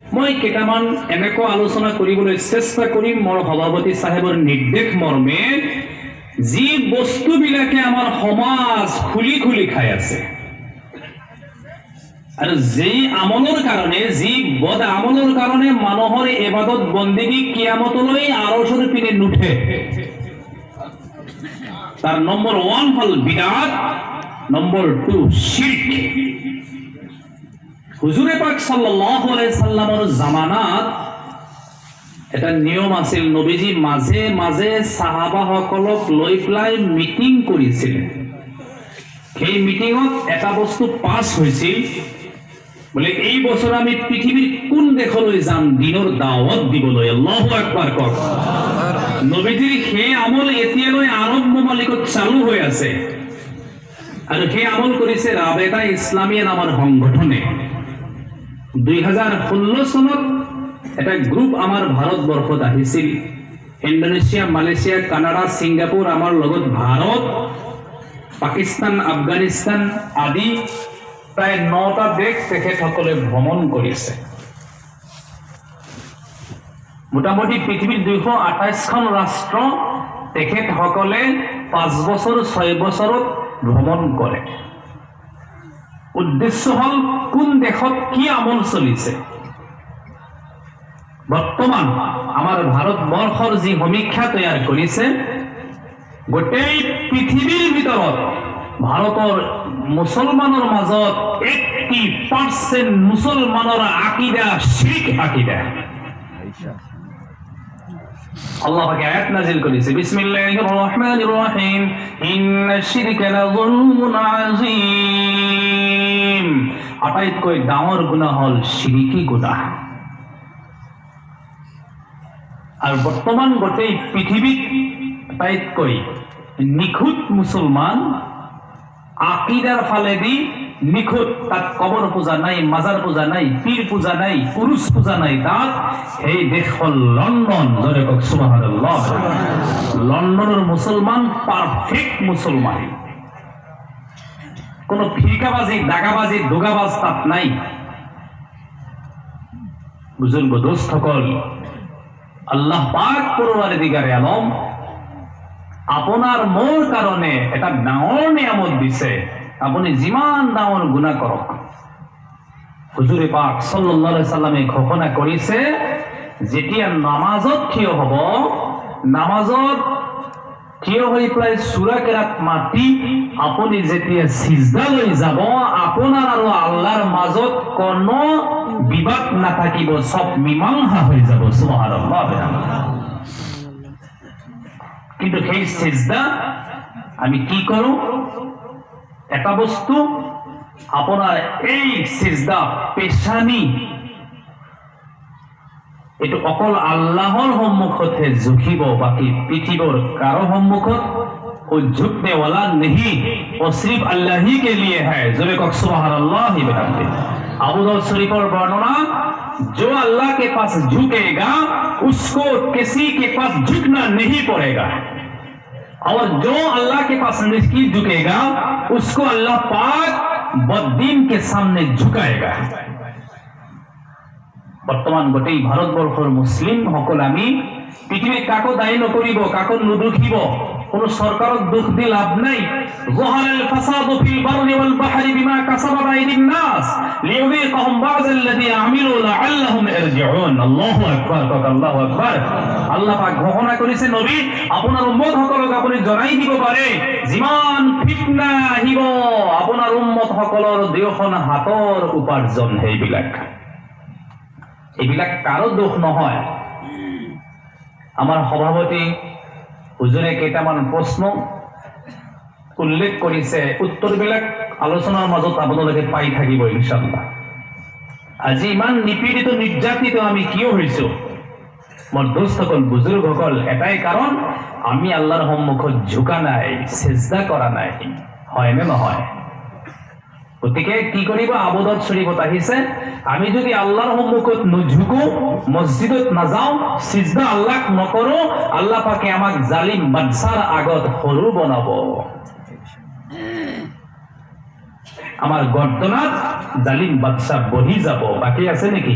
মই কেইটামান এনেকুৱা আলোচনা কৰিবলৈ চেষ্টা কৰিম মোৰ সভাপতি সাহেবৰ নিৰ্দেশ মৰ্মে যি বস্তুবিলাকে আমাৰ সমাজ খুলি খুলি খাই আছে আৰু যি আমলৰ কাৰণে যি বদ আমলৰ কাৰণে মানুহৰ ইবাদত বন্দেগী কিয়ামতলৈ আৰশৰ পিনে নুঠে তাৰ নম্বৰ 1 হল বিদআত নম্বৰ 2 শিরক হুজুরে পাক সাল্লাল্লাহু আলাইহি সাল্লামৰ জামানাত এটা নিয়ম আছিল নবীজি মাঝে মাঝে সাহাবাসকলক লৈ পেলাই মিটিং কৰিছিল সেই মিটিংত এটা বস্তু পাস হৈছিল বলে এই বছৰ আমি পৃথিৱীৰ কোন দেশলৈ যাম দিনৰ দাওয়াত দিবলৈ আল্লাহু আকবার কক নবীজিৰ সেই আমল এতিয়ালৈ আৰব মালিকত চালু হৈ আছে আৰু সেই আমল কৰিছে ৰাবেতা ইছলামিয়া নামৰ সংগঠনে 2016 চনত এটা গ্ৰুপ আমাৰ ভাৰতবৰ্ষত আহিছিল ইন্দোনেছিয়া মালয়েছিয়া কানাডা সিঙ্গাপুৰ আমাৰ লগত ভাৰত পাকিস্তান আফগানিস্তান আদি প্ৰায় 9টা দেশ তেখেতসকলে ভ্ৰমণ কৰিছে মোটামুটি পৃথিৱীৰ 228খন ৰাষ্ট্ৰ তেখেতসকলে 5 বছৰ 6 বছৰত ভ্ৰমণ কৰে উদ্দেশ্য হল কোন দেশত কি আমল চলিছে বৰ্তমান আমাৰ ভাৰতবৰ্ষৰ যি সমীক্ষা তৈয়াৰ কৰিছে গোটেই পৃথিৱীৰ ভিতৰত ভাৰতৰ মুছলমানৰ মাজত 80% মুছলমানৰ আকীদা শিরক আকীদা আল্লাহ পাক আয়াত নাযিল করেছে বিসমিল্লাহির রহমানির রহিম ইন্নাশ শিরকা লাযুলমুন আযীম আটাইতকৈ ডাঙৰ গুনাহ হল শিরকি গুনাহ আর বর্তমান গোটেই পৃথিবীত আটাইতকৈ নিখুঁত মুসলমান আকীদাৰ ফালেদি নিখুঁত তাত কবর পূজা নাই মাজার পূজা নাই পীর পূজা নাই পুরুষ পূজা নাই তাত এই দেশ হল লন্ডন জোরে কক সুবহানাল্লাহ লন্ডনের মুসলমান পারফেক্ট মুসলমান কোন ফিরকাবাজি দাগাবাজি দুগাবাজ তাত নাই বুজুর্গ দোস্ত সকল আল্লাহ পাক পরওয়ারদিগারে আলম আপনার মোর কারণে এটা ডাঙৰ নিয়ামত দিছে আপুনি যিমান ডাঙৰ গুনাহ কৰক হুজুরে পাক সাল্লাল্লাহু আলাইহি সাল্লামে ঘোষণা কৰিছে যেতিয়া নামাজত থিয় হ'ব নামাজত থিয় হৈ প্রায় সূরা কেরাত মাতি আপুনি যেতিয়া সিজদা লৈ যাব আপোনাৰ আৰু আল্লাহৰ মাজত কোনো বিবাদ নাথাকিব সব মীমাংসা হৈ যাব সুবহানাল্লাহ কিন্তু সেই সিজদা আমি কি কৰো এটা বস্তু আপোনাৰ এই সিজদা পেশানি এটো অকল আল্লাহৰ সন্মুখতে ঝুকিব বাকি পৃথিৱীৰ কাৰো সন্মুখত ও झुकने वाला नहीं वो सिर्फ अल्लाह ही के लिए है जोरे को सुभान अल्लाह ही बताते अबू दाऊद शरीफ और वर्णना जो अल्लाह के पास झुकेगा उसको किसी के पास झुकना नहीं पड़ेगा और जो अल्लाह के पास नहीं झुकेगा उसको अल्लाह पाक बद्दीन के सामने झुकाएगा বর্তমান গোটেই ভারতবর্ষৰ মুসলিম সকল আমি পৃথিবীত কাকো দায়ী নকৰিব কাকো নুদুখিব কোন সরকারক দুঃখ দি লাভ নাই যহারাল ফাসাদু ফিল বাররি ওয়াল বাহরি বিমা কাসাবাত আইদিন নাস লিয়ুযীকাহুম বা'যাল্লাযী আমিলু লাআল্লাহুম ইয়ারজিউন আল্লাহু আকবার আল্লাহু আকবার আল্লাহ পাক ঘোষণা কৰিছে নবী আপোনাৰ উম্মত সকলক আপুনি জনাই দিব পাৰে যিমান ফিতনা আহিব আপোনাৰ উম্মত সকলৰ দুয়োখন হাতৰ উপাৰ্জন এইবিলাক কাৰো দোষ নহয় আমাৰ সভাপতি হুজুৰে কেইটামান প্ৰশ্ন উল্লেখ কৰিছে উত্তৰবিলাক আলোচনাৰ মাজত আপোনালোকে পাই থাকিব ইনশাআল্লাহ আজি ইমান নিপীড়িত নিৰ্যাতিত আমি কিয় হৈছো মোৰ দোস্তসকল বুজুৰ্গসকল এটাই কাৰণ আমি আল্লাহৰ সন্মুখত ঝুকা নাই সিজদা কৰা নাই হয় নে নহয় গতিকে কি কৰিব আবু দাউদ শরীফত আহিছে আমি যদি আল্লাহৰ সন্মুখত নুঝুকো মসজিদত নাযাও সিজদা আল্লাহক নকৰো আল্লাহ পাকে আমাক জালিম বাদশাৰ আগত সৰু বনাব আমার গর্দনাত জালিম বাদশা বহি যাব বাকি আছে নাকি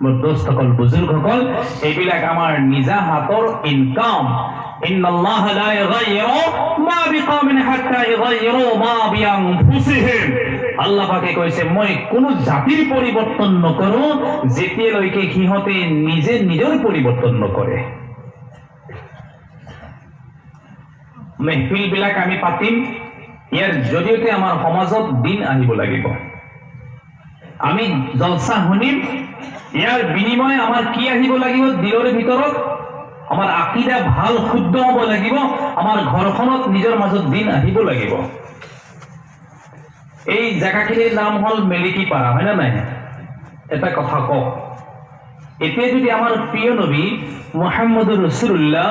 মোৰ দোস্তসকল বুজুৰ্গসকল এইবিলাক আমাৰ নিজা হাতৰ ইনকাম ইন্নাল্লাহ লা ইগায়্যিৰু মা বিকওমিন হাত্তা ইগায়্যিৰু মা বিআনফুসিহিম আল্লাহ পাকে কৈছে মই কোনো জাতিৰ পৰিৱৰ্তন নকৰো যেতিয়ালৈকে সিহঁতে নিজে নিজৰ পৰিৱৰ্তন নকৰে মেহফিল বিলাক আমি পাতিম ইয়াৰ জৰিয়তে আমাৰ সমাজত দিন আহিব লাগিব আমি জলসা শুনিম ইয়াৰ বিনিময় আমাৰ কি আহিব লাগিব দিলৰ ভিতৰত আমাৰ আকীদা ভাল শুদ্ধ হ'ব লাগিব আমাৰ ঘৰখনত নিজৰ মাজত দিন আহিব লাগিব এই জায়গাখিনিৰ নাম হল মেলিকিপাৰা হয় না নাই এটা কথা কওক এতিয়া যদি আমাৰ প্ৰিয় নবী মুহাম্মদুৰ ৰাসূলুল্লাহ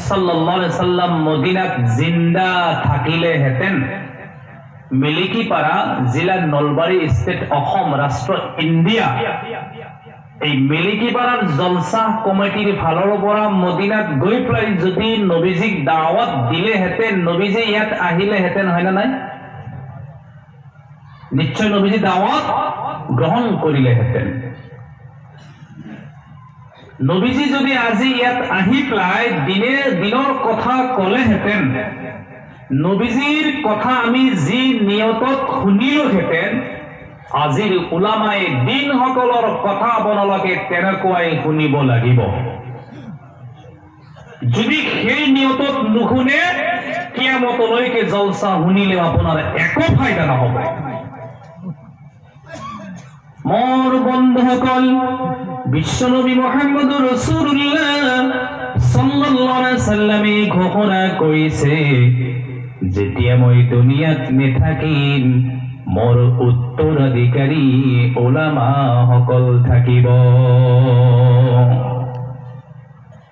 সাল্লাল্লাহু আলাইহি সাল্লাম মদিনাত জিন্দা থাকিলে হেতেন মেলিকিপাৰা জিলা নলবাৰী ষ্টেট অসম ৰাষ্ট্ৰ ইণ্ডিয়া এই মেলিকিপাৰাৰ জলসা কমিটিৰ ফালৰ পৰা মদিনাত গৈ পেলাই যদি নবীজিক দাওয়াত দিলে হেতেন নবীজি ইয়াত আহিলে হেতেন হয় না নাই নিশ্চয় নবীজি দাওয়াত গ্ৰহণ কৰিলে হেতেন নবীজি যদি আজি ইয়াত আহি পেলাই দিনৰ কথা ক'লে হেতেন নবীজিৰ কথা আমি যি নিয়তত শুনিলো হেতেন আজিৰ উলামায়ে দিন সকলৰ কথা আপোনালোকে তেনেকুৱাই শুনিব লাগিব যদি সেই নিয়তত নুশুনে কিয়ামতলৈকে জলসা শুনিলে আপোনাৰ একো ফায়দা নহব মোৰ বন্ধুসকল বিশ্বনবী মুহাম্মদুৰ ৰাসূলুল্লাহ সাল্লাল্লাহু আলাইহি সাল্লামে ঘোষণা কৰিছে যেতিয়া মই দুনিয়াত নেথাকিম মোৰ উত্তৰাধিকাৰী উলামা সকল থাকিব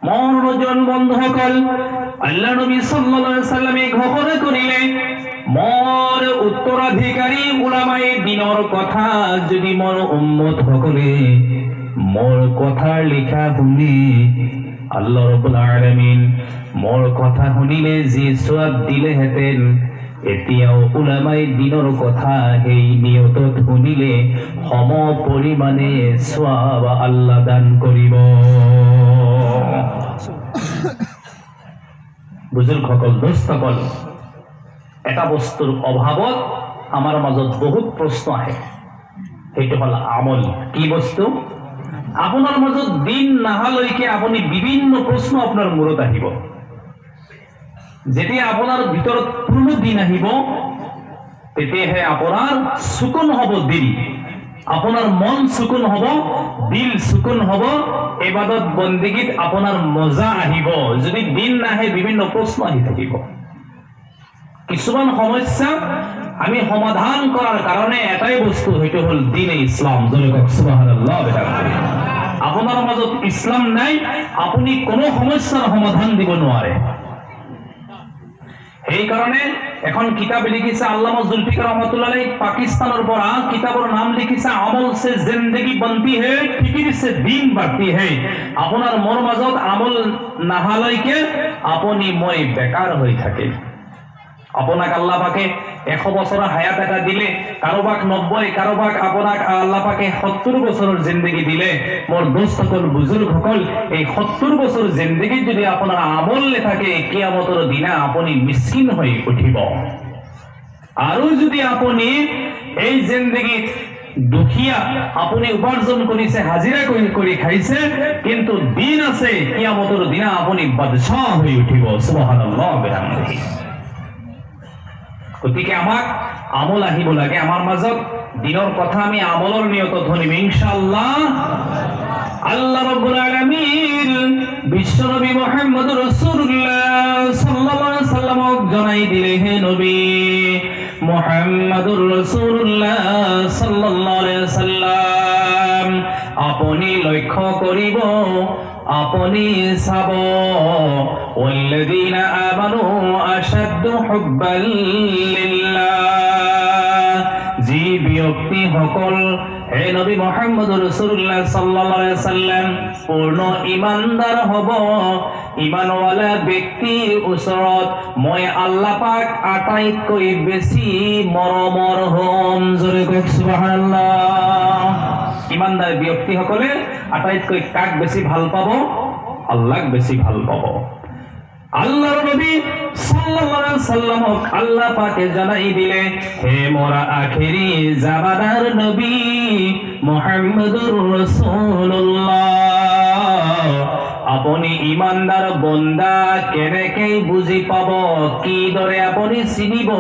মোৰ নজন বন্ধুসকল আল্লাহ নবী সাল্লাল্লাহু আলাইহি সাল্লামে ঘোষণা কৰিলে মোৰ উত্তৰাধিকাৰী উলামায়ে দিনৰ কথা যদি মোৰ উম্মত সকলে মোৰ কথা লিখা শুনি আল্লাহ রাব্বুল আলামিন মোৰ কথা শুনিলে যি সওয়াব দিলে হেতেন এতিয়াও উলামায়ে দিনৰ কথা সেই নিয়তত শুনিলে সম পৰিমাণে সওয়াব আল্লাহ দান কৰিব বুজুৰ্গসকল দোস্তসকল এটা বস্তুৰ অভাৱত আমাৰ মাজত বহুত প্ৰশ্ন আহে সেইটো হল আমল কি বস্তু আপোনাৰ মাজত দিন নাহালৈকে আপুনি বিভিন্ন প্ৰশ্ন আপোনাৰ মূৰত আহিব যেতিয়া আপোনাৰ ভিতৰত পূৰ্ণ দিন আহিব তেতিয়াহে আপোনাৰ সুকুন হ'ব দিল আপোনাৰ মন সুকুন হ'ব দিল সুকুন হ'ব ইবাদত বন্দেগীত আপোনাৰ মজা আহিব যদি দিন নাহে বিভিন্ন প্ৰশ্ন আহি থাকিব কিছুমান সমস্যা আমি সমাধান কৰাৰ কাৰণে এটাই বস্তু হয়তো হল দিন ইসলাম জনক সুবহানাল্লাহ আপোনাৰ মাজত ইসলাম নাই আপুনি কোনো সমস্যাৰ সমাধান দিব নোৱাৰে এই কারণে এখন কিতাব লিখিছে আল্লামা জুলফিকার রহমাতুল্লাহ আলাইহি পাকিস্তানের পৰা কিতাবৰ নাম লিখিছে আমল সে জিন্দগি বনতি হে ফিকির সে দিন বাড়তি হে আপোনাৰ মনৰ মাজত আমল নাহালৈকে আপুনি মই বেকাৰ হৈ থাকে আপোনাক আল্লাহ পাকে 100 বছৰৰ হায়াত এটা দিলে কাৰোবাক 90 কাৰোবাক আপোনাক আল্লাহ পাকে 70 বছৰৰ জিন্দগি দিলে মোৰ দোস্তসকল বুজুৰ্গসকল এই 70 বছৰ জিন্দগি যদি আপোনাৰ আমল নাথাকে কিয়ামতৰ দিনা আপুনি মিসকিন হৈ উঠিব আৰু যদি আপুনি এই জিন্দগিত দুখিয়া আপুনি উপাৰ্জন কৰিছে হাজিৰা কৰি খাইছে কিন্তু দিন আছে কিয়ামতৰ দিনা আপুনি বাদশাহ হৈ উঠিব সুবহানাল্লাহ বিহামদিহি গতিকে আমাক আমল আহিব লাগে আমাৰ মাজত দিনৰ কথা আমি আমলৰ নিয়তত শুনিম ইনশাআল্লাহ আল্লাহ রাব্বুল আলামিন বিশ্বনবী মুহাম্মদুর রাসূলুল্লাহ সাল্লাল্লাহু আলাইহি সাল্লামক জনাই দিলে হে নবী মুহাম্মদুর রাসূলুল্লাহ সাল্লাল্লাহু আলাইহি সাল্লাম আপনি লক্ষ্য করিব আপনি চাব ওয়াল্লাযীনা আমানু আশাদ্দু হুব্বাল লিল্লাহ জি ব্যক্তি সকল হে নবী মুহাম্মদুর রাসূলুল্লাহ সাল্লাল্লাহু আলাইহি সাল্লাম পূর্ণ ঈমানদার হব ঈমানওয়ালা ব্যক্তিৰ ওচৰত মই আল্লাহ পাক আটাইতকৈ বেছি মৰমৰ হম জোৰে কওক সুবহানাল্লাহ ইমানদার ব্যক্তি সকলে আটাইতকৈ কাক বেছি ভাল পাব? আল্লাহক বেছি ভাল পাব। আল্লাহর নবী সাল্লাল্লাহু আলাইহি সাল্লামক আল্লাহ পাকে জানাই দিলে, হে মোরা আখেরি জামানার নবী মুহাম্মদুর রাসূলুল্লাহ, আপনি ইমানদার বন্দা কেনেকৈ বুজি পাব, কি দৰে আপনি চিনিব,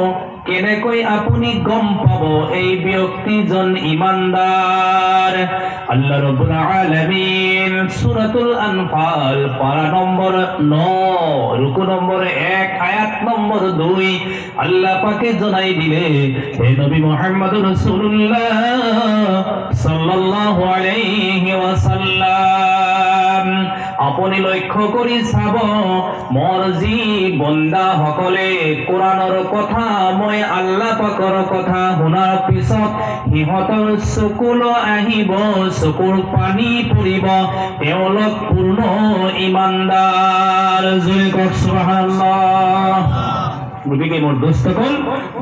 কেনেকৈ আপনি গম পাব এই ব্যক্তিজন ইমানদার? আল্লাহ রাব্বুল আলামিন সূরাতুল আনফাল পারা নম্বর 9 রুকু নম্বর 1 আয়াত নম্বর 2 আল্লাহ পাকে জানাই দিলে, হে নবী মুহাম্মদুর রাসূলুল্লাহ সাল্লাল্লাহু আলাইহি ওয়াসাল্লাম, আপনি লক্ষ্য কৰি চাব, মোৰ যি বন্দা সকলে কোরআনৰ কথা, মই আল্লাহ পাকৰ কথা শুনাৰ পিছত সিহঁতৰ চকুলো আহিব, চকুৰ পানী পৰিব, তেওঁলোক পূৰ্ণ ইমানদাৰ। জয় কওক সুবহানাল্লাহ। গতিকে মোৰ দোস্তসকল,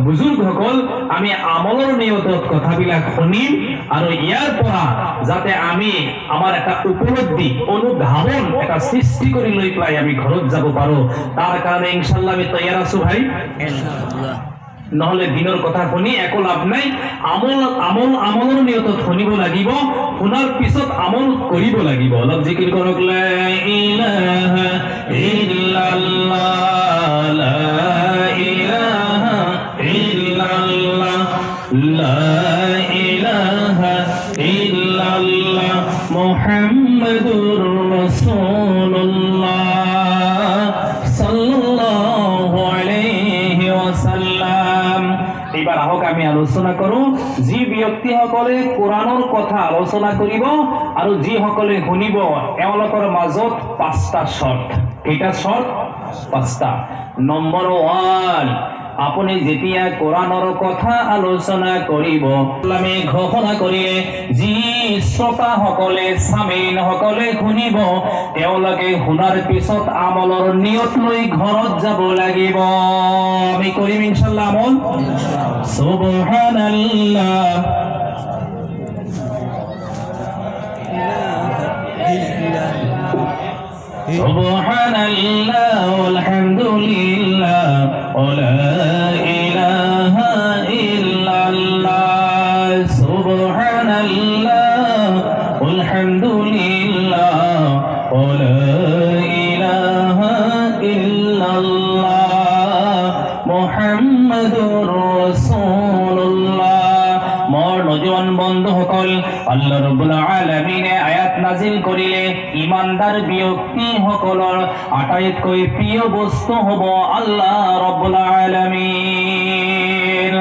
বুজুৰ্গসকল, আমি আমলৰ নিয়তত কথাবিলাক শুনিম আৰু ইয়াৰ পৰা যাতে আমি আমাৰ এটা উপলব্ধি, অনুধাৱন এটা সৃষ্টি কৰি লৈ পেলাই আমি ঘৰত যাব পাৰো, তাৰ কাৰণে ইনশাআল্লাহ আমি তৈয়াৰ আছো ভাই। নহলে দিনৰ কথা শুনি একো লাভ নাই। আমলৰ নিয়তত শুনিব লাগিব, শুনাৰ পিছত আমল কৰিব লাগিব। অলপ জিকিৰ কৰক, লা ইলাহা ইল্লাল্লাহ, লা ইলাহা ইল্লাল্লাহ, লা ইলাহা ইল্লাল্লাহ, মুহাম্মাদুর রাসূলুল্লাহ সাল্লাল্লাহু আলাইহি ওয়াসাল্লাম। এবার আহক আমি আলোচনা কৰো, যি ব্যক্তিসকলে কোরআনৰ কথা আলোচনা কৰিব আৰু যিসকলে শুনিব এওঁলোকৰ মাজত 5টা শর্ত। কেইটা শর্ত? 5টা। নম্বৰ 1, আপনি যেতিয়া কোরআনৰ কথা আলোচনা কৰিব, আমি ঘোষণা কৰিলে যি শ্ৰোতা সকলে, সামিন সকলে শুনিব, তেওঁলোকে শুনাৰ পিছত আমলৰ নিয়ত লৈ ঘৰত যাব লাগিব। আমি কৰিম ইনশাআল্লাহ আমল। সুবহানাল্লাহ, সুবহানাল্লাহ, আলহামদুলিল্লাহ, ওয়া ইলাহা ইল্লাল্লাহ, সুবহানাল্লাহ, আলহামদুলিল্লাহ, ওয়া ইলাহা ইল্লাল্লাহ, মুহাম্মাদুর রাসূলুল্লাহ। মোৰ নজওয়ান বন্ধুসকল, আল্লাহ রাব্বুল আলামিনে আয়াত নাজিল কৰিলে ইমানদাৰ ব্যক্তিসকলৰ আটাইতকৈ প্ৰিয় বস্তু হ'ব আল্লাহ রাব্বুল আলামিন।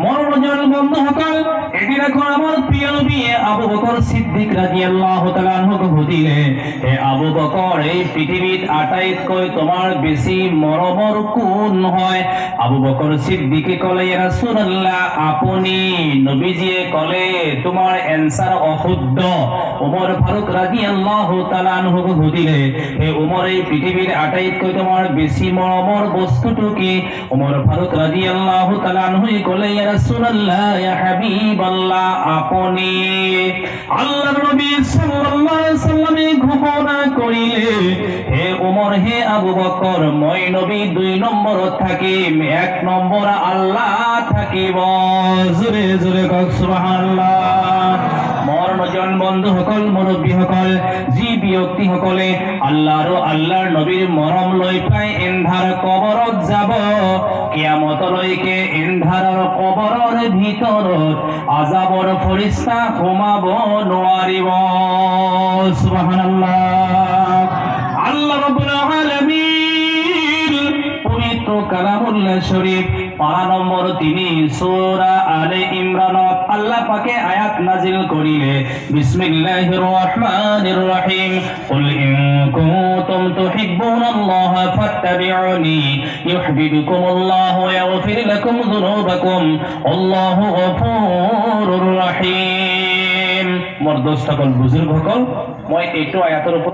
মোৰ নজওয়ান বন্ধুসকল, এদিন এখন আমার প্রিয় নবী আবু বকর সিদ্দিক রাদিয়াল্লাহু তাআলা আনহুকে সুধিলে, হে আবু বকর, এই পৃথিবীত আটাইতকৈ তোমাৰ বেছি মৰমৰ কোন হয়? আবু বকর সিদ্দিকে কলে, ইয়া রাসূলুল্লাহ, আপনি। নবীজিয়ে কলে, তোমার এনসার অশুদ্ধ। উমর ফারুক রাদিয়াল্লাহু তাআলা আনহুকে সুধিলে, হে উমর, এই পৃথিবীর আটাইতকৈ তোমাৰ বেছি মৰমৰ বস্তুটো কি? উমর ফারুক রাদিয়াল্লাহু তাআলা আনহুই কলে, ইয়া রাসূলুল্লাহ, ইয়া হাবিবাল্লাহ, আপনি। আল্লাহর নবী সাল্লাল্লাহু আলাইহি ওয়াসাল্লামে ঘোষণা করিলে, হে উমর, হে আবু বকর, মই নবী 2 নম্বৰত থাকিম, 1 নম্বৰ আল্লাহ থাকিব। জোরে জোরে কওক সুবহানাল্লাহ। মোৰ নজন বন্ধুসকল, মুৰব্বীসকল, যি ব্যক্তিসকলে আল্লাহ আৰু আল্লাহৰ নবীৰ মৰম লৈ পাই এন্ধাৰ কবৰত যাব, কিয়ামতলৈকে এন্ধাৰৰ কবৰৰ ভিতৰত আযাবৰ ফৰিস্তা সোমাব নোৱাৰিব। সুবহানাল্লাহ। আল্লাহ রাব্বুল আলামিন পবিত্র কালামুল্লাহ শরীফ পারা নম্বর 3 সূরা আলে ইমরানত আল্লাহ পাকে আয়াত নাজিল করিলে, বিসমিল্লাহির রহমানির রহিম, কুল ইন কুনতুম তুহিব্বুনাল্লাহা ফাত্তাবিউনি ইউহিব্বুকুমুল্লাহু ওয়া ইয়াগফির লাকুম যুনুবাকুম, আল্লাহু গফুরুর রহিম। মোর দোস্ত সকল, বুজুর্গ সকল, মই এইটো আয়াতৰ